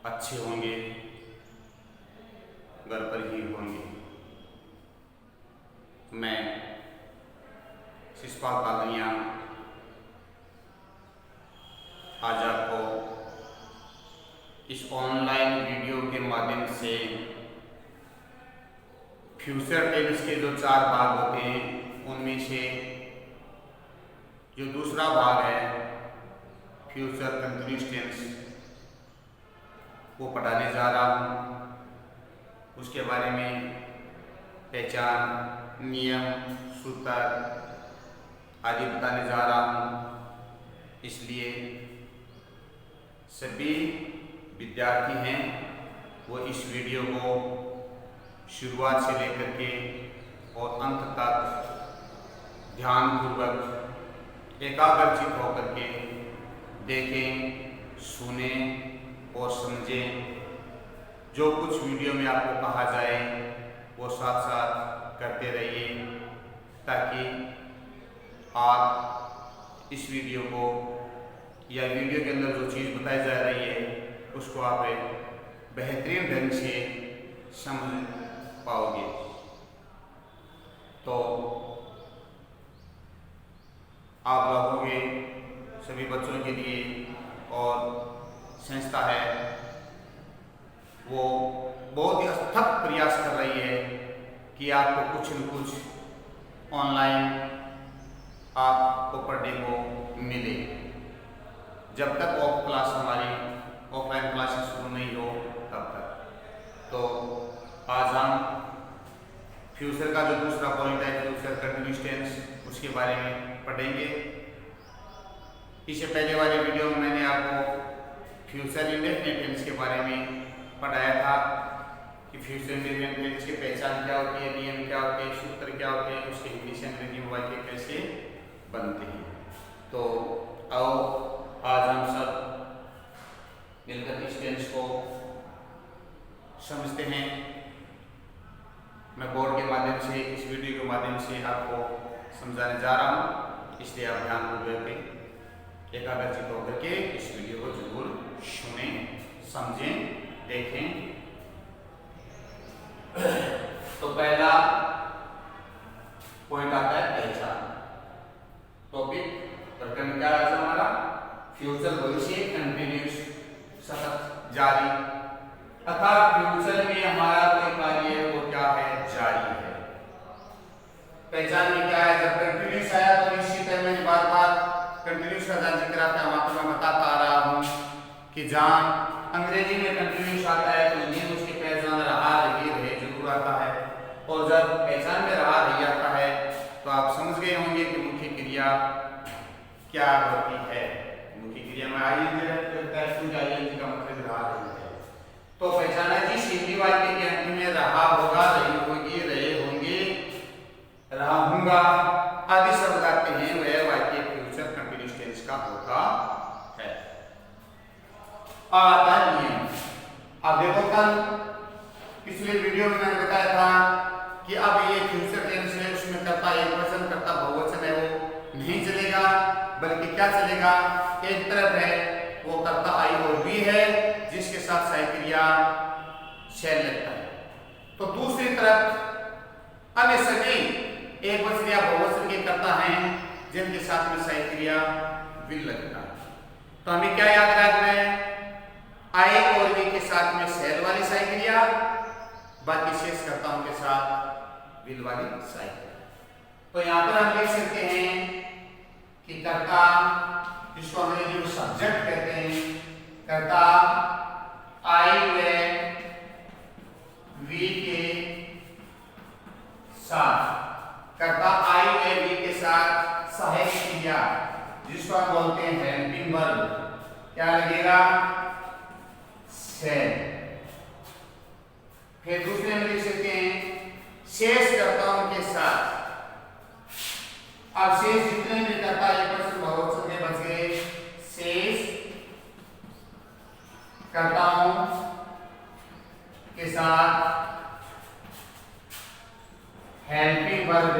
अच्छे होंगे, घर पर ही होंगे। मैं शिषपाल कालनिया आज आपको इस ऑनलाइन वीडियो के माध्यम से फ्यूचर टेंस के जो 4 भाग होते हैं उनमें से जो दूसरा भाग है फ्यूचर कंटिन्यूअस टेंस वो पढ़ाने जा रहा हूँ। उसके बारे में पहचान, नियम, सूत्र आदि बताने जा रहा हूँ। इसलिए सभी विद्यार्थी हैं वो इस वीडियो को शुरुआत से लेकर के और अंत तक ध्यानपूर्वक एकाग्रचित होकर के देखें, सुने और समझें। जो कुछ वीडियो में आपको कहा जाए वो साथ साथ करते रहिए ताकि आप इस वीडियो को या वीडियो के अंदर जो चीज़ बताई जा रही है उसको आप बेहतरीन ढंग से समझ पाओगे। तो आप लोगों के सभी बच्चों के लिए और संस्था है वो बहुत ही अथक प्रयास कर रही है कि आपको कुछ न कुछ ऑनलाइन आपको पढ़ने को मिले। जब तक ऑफलाइन क्लासेस शुरू नहीं हो तब तक। तो आज हम फ्यूचर का जो दूसरा पॉइंट है फ्यूचर कंटिन्यूअस टेंस उसके बारे में पढ़ेंगे। इससे पहले वाले वीडियो में मैंने आपको फ्यूचर इंडेफिनिट टेंस के बारे में पढ़ाया था कि फ्यूचर इंडेफिनिट टेंस की पहचान क्या होती है, नियम क्या होते हैं, सूत्र क्या होते हैं, उसके इंग्लिश अंग्रेजी में वाक्य कैसे बनते हैं। तो आओ आज हम सब मिलकर इस टेंस को समझते हैं। मैं बोर्ड के माध्यम से इस वीडियो के माध्यम से आपको समझाने जा रहा हूँ, इसलिए आप ध्यानपूर्वक एकाग्रचित होकर के इस वीडियो को जरूर सुनें, समझें, देखें। तो पहला पॉइंट आता है पहचान। टॉपिक प्रकरण क्या है हमारा? फ्यूचर भविष्य कंटिन्यूअस सतत जारी, अर्थात फ्यूचर में हमारा कोई कार्य है वो क्या है? जारी है। पहचान में क्या है? जब कंटिन्यूअस आया तो निश्चित है मैंने बार बार कंटिन्यूअस का जिक्र आता है, वहां पर मैं बताता आ रहा हूं कि जहां अंग्रेजी में कंटिन्यूअस आता है तो नियम उसकी पहचान रहा रही रहे जरूर आता है, और जब पहचान में रहा रही आता है तो आप समझ गए होंगे कि मुख्य क्रिया क्या होती है। मुख्य क्रिया में आईएनजी का मतलब रहा रही है। तो पहचाना जिस हिंदी वाक्य के अंत में रहा होगा, रही होगी, रहे होंगे, रहा हूंगा आदि शब्द आते हैं वह वाक्य फ्यूचर कंटिन्यूअस टेंस का होता है। आता है नियम। अब देखो कल पिछले वीडियो में मैंने बताया था कि अब ये फ्यूचर टेंस है, उसमें कर्ता एकवचन, कर्ता बहुवचन है वो नहीं चलेगा, बल्कि क्या चलेगा? एक तरफ है वो कर्ता आई और बी है जिसके साथ सहायक क्रिया शैल लगता है, तो दूसरी तरफ अन्य सभी एकवचन या बहुवचन के कर्ता हैं जिनके साथ में सहायक क्रिया विल लगता है। तो हमें क्या याद रखना है? आई और वी के साथ में सेल वाली सहायक क्रिया, बाकी शेष कर्ताओं के साथ विल वाली सहायक क्रिया। तो यहां पर हम लिख सकते हैं कि कर्ता, जिसको अंग्रेजी में सब्जेक्ट कहते हैं, कर्ता आई व वी के साथ, कर्ता आई व वी के साथ सहायक क्रिया जिसको हम बोलते हैं हेल्पिंग वर्ब, क्या लगेगा? सेल। फिर दूसरे में लिख सकते हैं शेष कर्ताओं के साथ। अब शेष जितने भी कर्ता एकवचन बहुवचन के बच गए, शेष कर्ताओं के साथ हेल्पिंग वर्ब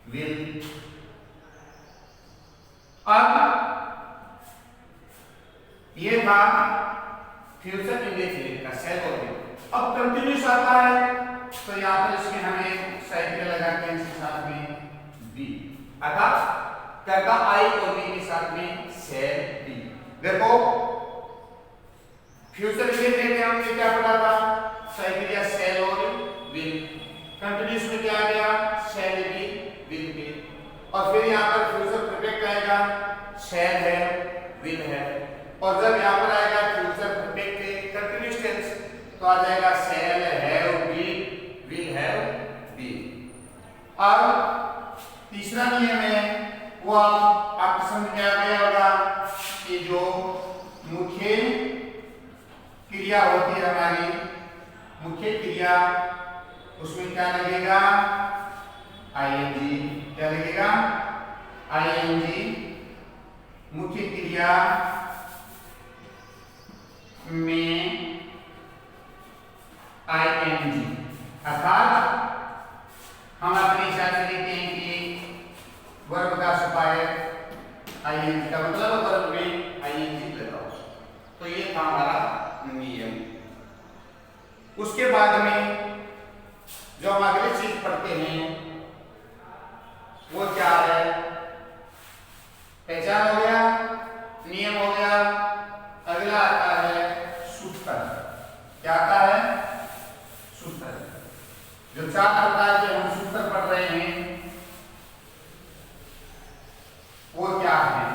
विल। अब ये था फ्यूचर इंडेफिनिट का सेल ऑब्जेक्ट। अब कंटिन्यूस आता है तो यहाँ पर इसमें हमें साइकिल लगाते हैं इसके साथ में बी, अर्थात कर्ता आई और बी के साथ में सेल बी। देखो फ्यूचर इंडेफिनिट में हमने क्या पढ़ा था, साइकिल या सेल और विल। कंटिन्यूस में क्या आ गया, सेल बी विल बी। और फिर यहाँ पर फ्यूचर परफेक्ट आएगा, सेल है विल है। और जब यहाँ पर आएगा फ्यूचर परफेक्ट कंटिन्यूस टेंस तो आ जाएगा shall have been will have been. अब तीसरा नियम है वो आपको समझ में आ गया होगा कि जो मुख्य क्रिया होती है हमारी, मुख्य क्रिया उसमें क्या लगेगा, आईएनजी। क्या लगेगा, आईएनजी। मुख्य क्रिया में आईएनजी, अर्थात हम अपने हिसाब से लिखते हैं कि वर्ब का सहायक आईएनजी का मतलब वर्ब में आईएनजी लगाओ। तो ये था हमारा नियम। उसके बाद में जो हम अगली चीज पढ़ते हैं वो क्या है, पहचान हो गया, नियम हो गया। अगला आता है सूत्र। क्या आता है, सूत्र। जो 4 प्रकार के हम सूत्र पढ़ रहे हैं वो क्या है।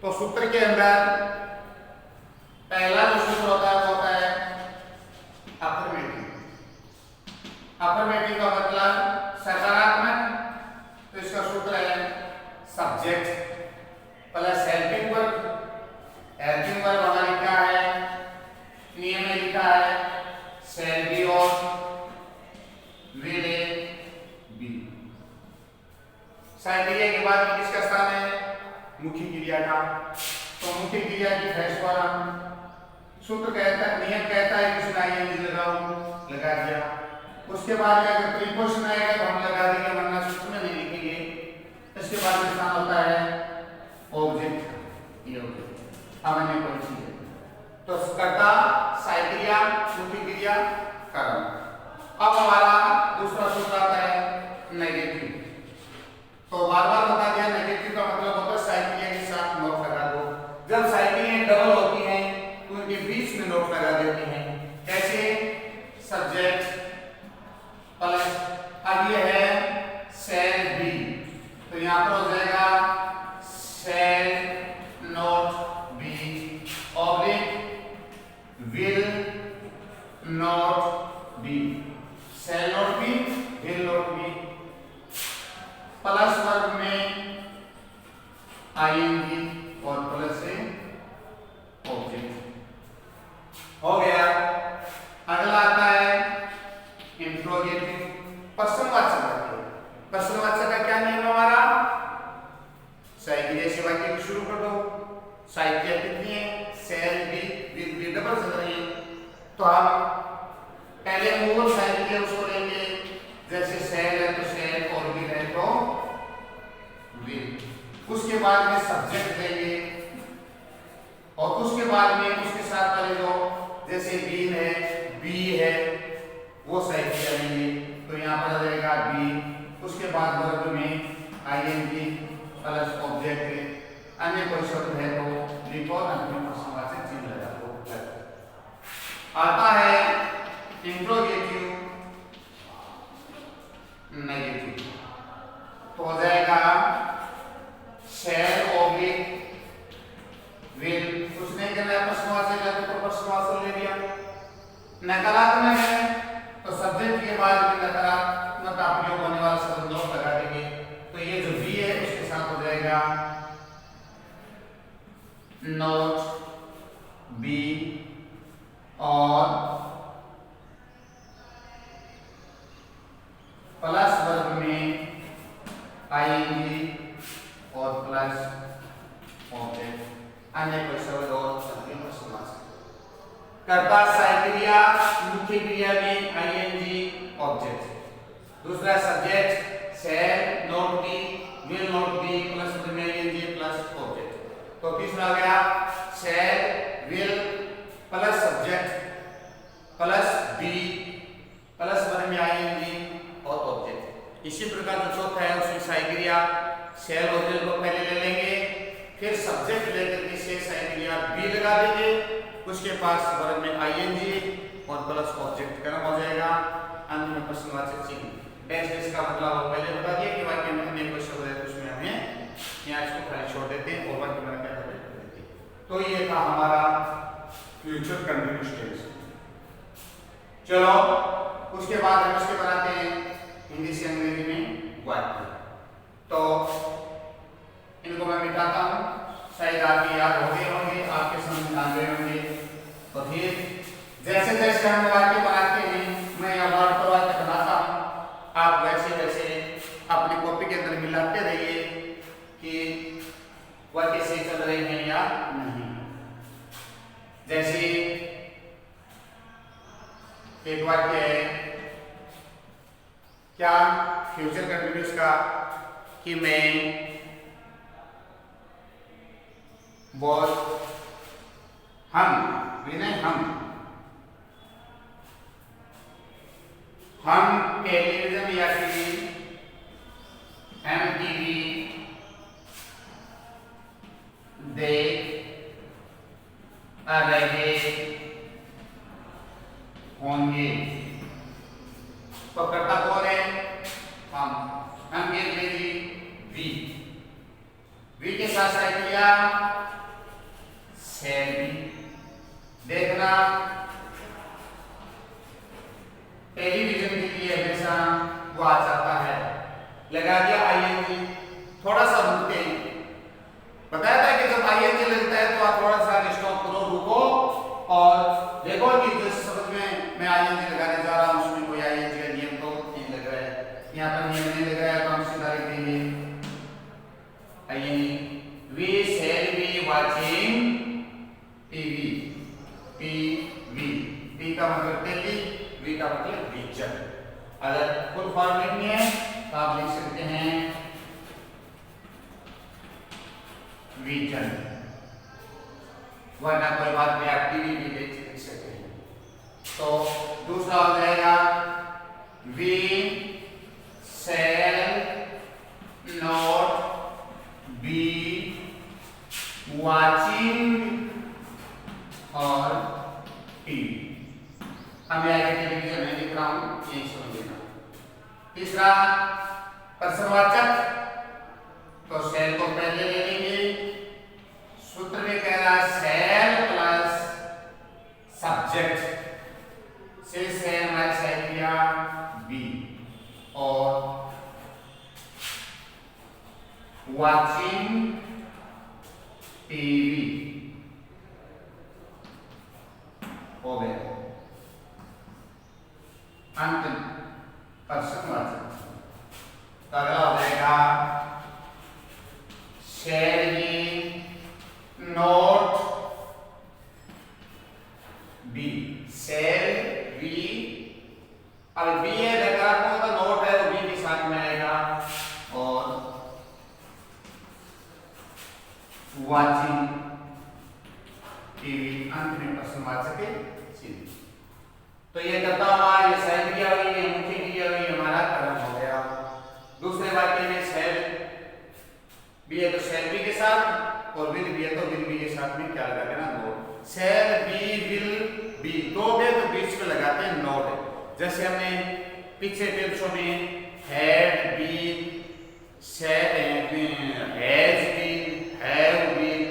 तो सूत्र के अंदर पहला जो सूत्र होता है वो होता है अफर्मेटिव। अफर्मेटिव का मतलब सकारात्मक। तो इसका सूत्र है subject plus helping verb. Helping verb हमारी क्या है, नियम में लिखा है शैल बी और विल बी। साइक्लिया के बाद में किसका स्थान है, मुख्य क्रिया का। तो मुख्य क्रिया की फर्स्ट फॉर्म सूत्र कहता है, नियम कहता है कि इसमें आईएनजी लगाओ, लगा दिया। उसके बाद में अगर प्रीपोजिशन आएगा तो हम लगा देंगे, वरना सूत्र में नहीं लिखेंगे। इसके बाद में स्थान होता है ऑब्जेक्ट। ये ऑब्जेक्ट हमने कोई चीज है तो कर्ता साइक्लिया, मुख्य क्रिया कर्म। अब हमारा दूसरा सूत्र आता है नेगेटिव। तो बार-बार बता दिया नेगेटिव का मतलब होता है साइक्लिया के साथ नोट लगा दो। जब साइक्लियां डबल होती हैं तो उनके बीच में नोट लगा देते हैं। कैसे, सब्जेक्ट प्लस, अब ये है सेल बी तो यहाँ पर हो जाएगा shall not be oblique will not be. Shall not be will not be plus verb में आईएनजी और प्लस से ऑब्जेक्ट हो गया। अगला आता है इंट्रोगेटिव, प्रश्नवाचक। प्रश्नवाचक का क्या नियम है हमारा, साइक्लिया से वाक्य को शुरू कर दो। साइक्लिया कितनी है, shall be will be double चल रही है तो हम पहले मूल साइक्लिया उसको लेंगे। जैसे सेल है तो सेल और विल है तो विल। उसके बाद में सब्जेक्ट लेंगे और उसके बाद में उसके साथ वाले जो जैसे बीन है बी है वो साइक्लिया लेंगे। तो यहाँ पर आ जाएगा बी। उसके बाद वर्ब में आईएनजी प्लस ऑब्जेक्ट। अन्य कोई शब्द है तो लिखो, अंत में प्रश्नवाचक चिन्ह लगा दो। आता है इंट्रोगेटिव नेगेटिव। तो हो जाएगा सेल ऑब्लिक विल। कुछ नहीं करना है, प्रश्नवाचक है तो प्रश्नवाचक ले लिया। नकारात्मक है तो सब्जेक्ट के बाद में नकारात्मक का प्रयोग होने वाला शब्द नोट लगा देंगे। तो ये जो बी है उसके साथ हो जाएगा नोट बी और प्लस वर्ब में आईएनजी और प्लस ऑब्जेक्ट। अन्य कोई शब्द और कर्ता साइक्लिया, मुख्य क्रिया में आईएनजी ऑब्जेक्ट। दूसरा subject shall not be will not be plus में ing प्लस ऑब्जेक्ट। तो तीसरा आ गया shall will plus subject plus be plus one में ing और ऑब्जेक्ट। इसी प्रकार जो चौथा है उसमें साइक्रिया shall और will को पहले ले लेंगे, फिर सब्जेक्ट लेकर के से साइक्रिया बी लगा देंगे, उसके पास वर्ब में ing और प्लस ऑब्जेक्ट कर्म हो जाएगा। अंत में प्रश्नवाचक चिन्ह। डैश डैश का मतलब पहले बता दिया कि वाक्य में अन्य कोई शब्द है तो उसमें हमें यहाँ इसको खाली छोड़ देते हैं और वाक्य में क्या कर देते हैं। तो ये था हमारा फ्यूचर कंटिन्यूअस टेंस। चलो उसके बाद हम इसके बनाते हैं हिंदी से अंग्रेजी में वाक्य। तो इनको मैं मिटाता हूँ, शायद आपके याद हो गए होंगे, आपके समझ में आ गए होंगे। तो फिर जैसे जैसे हम वाक्य बनाते हैं मैं यहाँ वर्ड पर वाक्य बनाता हूँ, आप वैसे वैसे अपनी कॉपी के अंदर मिलाते रहिए कि वाक्य सही चल रहे हैं या नहीं। जैसे एक वाक्य है क्या फ्यूचर कंटिन्यूअस का कि मैं बहुत हम विनय हम टेलीविजन या टीवी MTV देख रहे होंगे। तो करता कौन है? हम के अंग्रेजी वी के साथ साइक्रिया shall be। देखना टेलीविजन के लिए हमेशा वो आ जाता है, लगा दिया ing। थोड़ा सा रुकते हैं, बताया था कि जब ing लगता है तो आप थोड़ा सा स्टॉप करो, रुको और देखो कि जिस शब्द में मैं ing लगाने जा रहा हूं उसमें कोई ing का नियम तो नहीं लग रहा है। यहाँ पर नियम नहीं लग रहा है तो हम सीधा लिख देंगे ing we shall be watching T का मतलब टेली, वी का मतलब विजन। अगर फुल फॉर्म लिखनी है तो आप लिख सकते हैं विजन, वरना कोई बात नहीं आप टीवी भी लिख सकते हैं। तो दूसरा हो जाएगा we shall not be watching और टीवी। हमें आगे टेलीविजन में लिख रहा हूं, यही समझ लेना। तीसरा प्रश्नवाचक, तो शैल को पहले ले लेंगे, सूत्र में कह रहा है शैल प्लस सब्जेक्ट से शैल हमारी साइक्रिया बी और वाचिंग टीवी हो गया। अंतिम प्रश्नवाचक अगला हो जाएगा शैल ही नॉट बी। शैल बी, अब बी है नकारात्मक का नोट है तो बी के साथ में आएगा और वाचिंग टीवी अंत में प्रश्नवाचक चिन्ह। तो ये करता हुआ ये साइक्रिया हुई, ये मुख्य क्रिया हुई, हमारा कर्म हो गया। दूसरे वाक्य में शैल बी है तो शैल बी के साथ और विल बी है तो विल बी के साथ में क्या लगा देना note. Shall be will B दो है तो बीच में लगाते हैं नोट। जैसे हमने पिछले टेंसों में had been, has been, have been,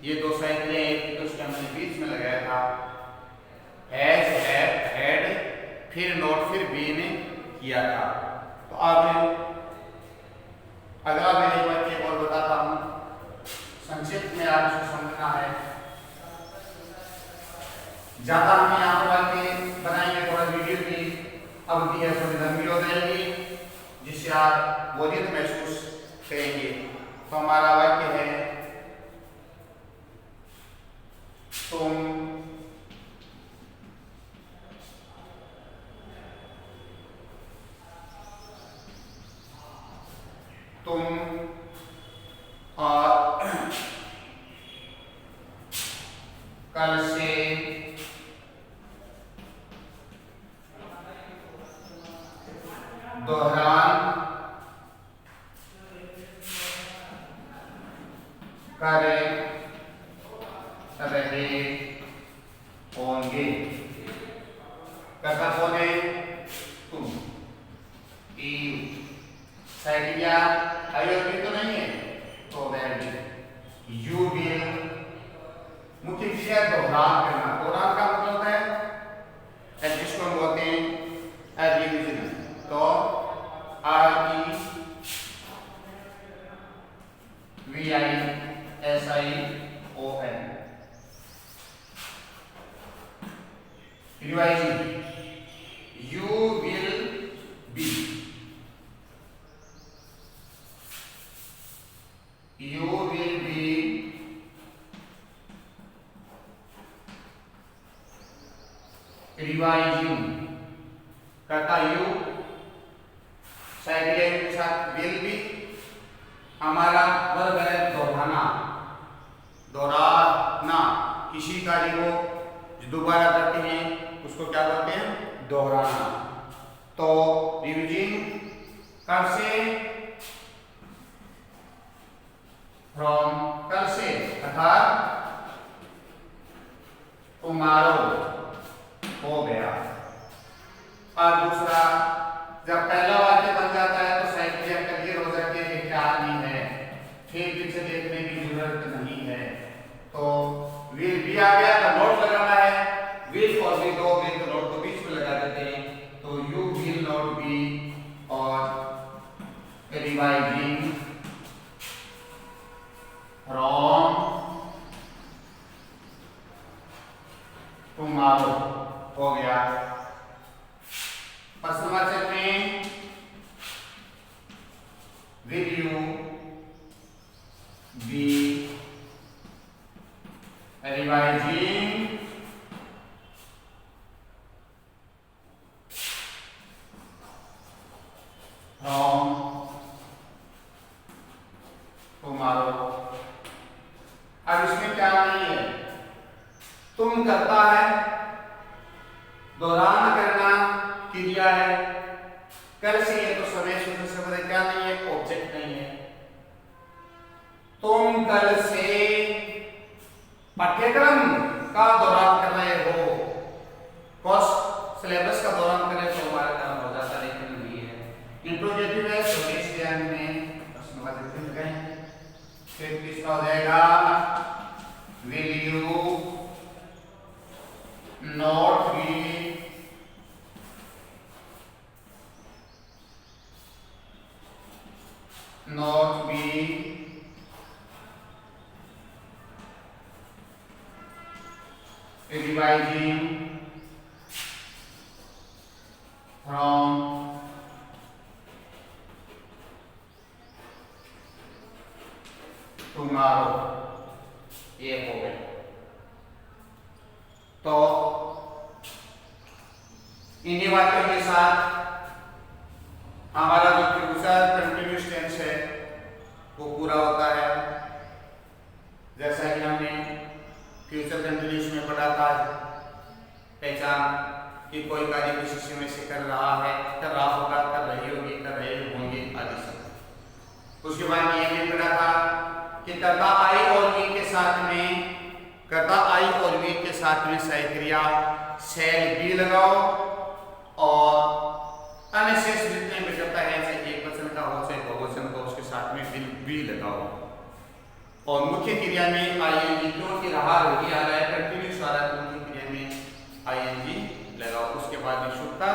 ये दो साइक्रिया एक तो उसके हमने बीच में लगाया था हैज, हैड, फिर नोट, फिर बी ने किया था। तो अब अगला मैं एक वाक्य और बताता हूं, संक्षिप्त में आप इसको समझना है। ज्यादा हम यहाँ पर वाक्य बनाएंगे, थोड़ा वीडियो की अवधि है थोड़ी लंबी हो जाएगी जिससे आप बोरियत महसूस करेंगे। तो हमारा वाक्य है तुम कर रहे होंगे। करता कौन है? तुम। साइकिलिया आयोगी तो नहीं है, तो वह यू विल। मुख्य क्रिया दोहराव करना। दोहराव का मतलब है जिसको हम बोलते हैं रिविजन। तो REVISION revising. You will be. You will be revising। करता यू, साइकिल के साथ विल भी। हमारा वर्ब है दोहराना। दोहराना किसी कार्य को जो दोबारा करते हैं उसको क्या बोलते हैं? दोहराना। तो रिविजिंग कब से? फ्रॉम, कल से, अर्थात टुमारो हो गया। और दूसरा, जब पहला वाक्य बन जाता है तो साइकिल क्लियर हो जाती है कि क्या नहीं है, फिर पीछे देखने की जरूरत नहीं है। तो विल भी आ गया तो नोट लगाना है। विल और विल दो विल तो नोट को बीच में लगा देते हैं। तो यू विल नॉट बी और रिवाइजिंग फ्रॉम टुमारो हो गया। प्रश्न वाचक में will you be revising from tomorrow. अब इसमें क्या नहीं है, तुम करता है, दोहराना करना क्रिया है, कल से है तो समय सूत्र से पता क्या नहीं है, ऑब्जेक्ट नहीं है। तुम कल से पाठ्यक्रम का दौरान कर रहे हो, कोर्स सिलेबस का दौरान करें तो हमारा काम हो जाता, लेकिन नहीं है। इंट्रोगेटिव है तो इस ध्यान में प्रश्न वाचक मिल गए। फिर तीसरा हो जाएगा will you not be revising from tomorrow। ये हो गए। तो इन्हीं वाक्यों के साथ हमारा जो फ्यूचर कंटिन्यूअस टेंस है वो पूरा होता है। जैसा कि हमने फ्यूचर कंटिन्यूअस में पढ़ा था, पहचान कि कोई कार्य किसी समय से कर रहा है, कर रहा होगा, कर रही होगी, कर रहे होंगे आदि सब। उसके बाद ये भी पढ़ा था कि कर्ता आई और वी के साथ में, कर्ता आई और वी के साथ में सहायक क्रिया शैल बी लगाओ और अन्य शेष जितने भी करता है चाहे एक वचन का हो चाहे बहुवचन का, उसके साथ में विल बी लगाओ। और मुख्य क्रिया में आईएनजी, क्योंकि रहा रही आ रहा है कंटिन्यूस आ रहा है, तो मुख्य क्रिया में आईएनजी लगाओ। उसके बाद में शुद्धता,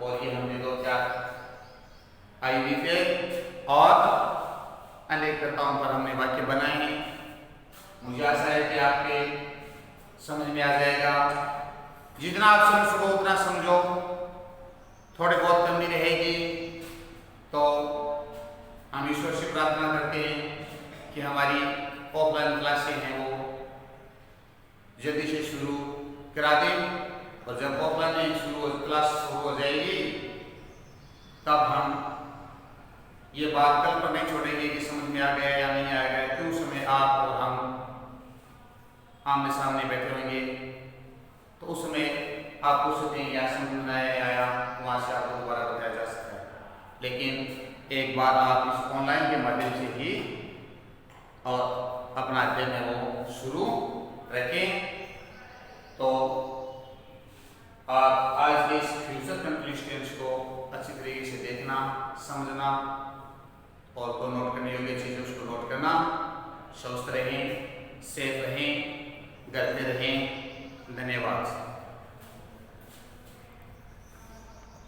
और ये हमने दो क्या आईवी पे और अनेक कर्ताओं पर हमने वाक्य बनाए हैं। मुझे आशा है कि आपके समझ में आ जाएगा। जितना आप समझ सको उतना समझो, थोड़े बहुत कमी रहेगी तो हम ईश्वर से प्रार्थना करते हैं कि हमारी ऑफलाइन क्लासें हैं वो जल्दी से शुरू करा दें, और जब ऑफलाइन क्लास शुरू हो जाएगी तब हम ये बात कल पर नहीं छोड़ेंगे कि समझ में आ गया या नहीं आ गया, क्यों समय आप और हम आमने सामने बैठे होंगे, तो उस समय आप पूछ सकते हैं या समझ में आया, वहाँ से आपको दोबारा बताया जा सकता है। लेकिन एक बार आप इस ऑनलाइन के माध्यम से ही और अपना अध्ययन है वो शुरू रखें। तो आप आज के इस फ्यूचर कंप्लीशंस को अच्छी तरीके से देखना, समझना और को नोट करने योग्य चीज़ उसको नोट करना। स्वस्थ रहें, सेफ रहें, घर पे रहें। धन्यवाद।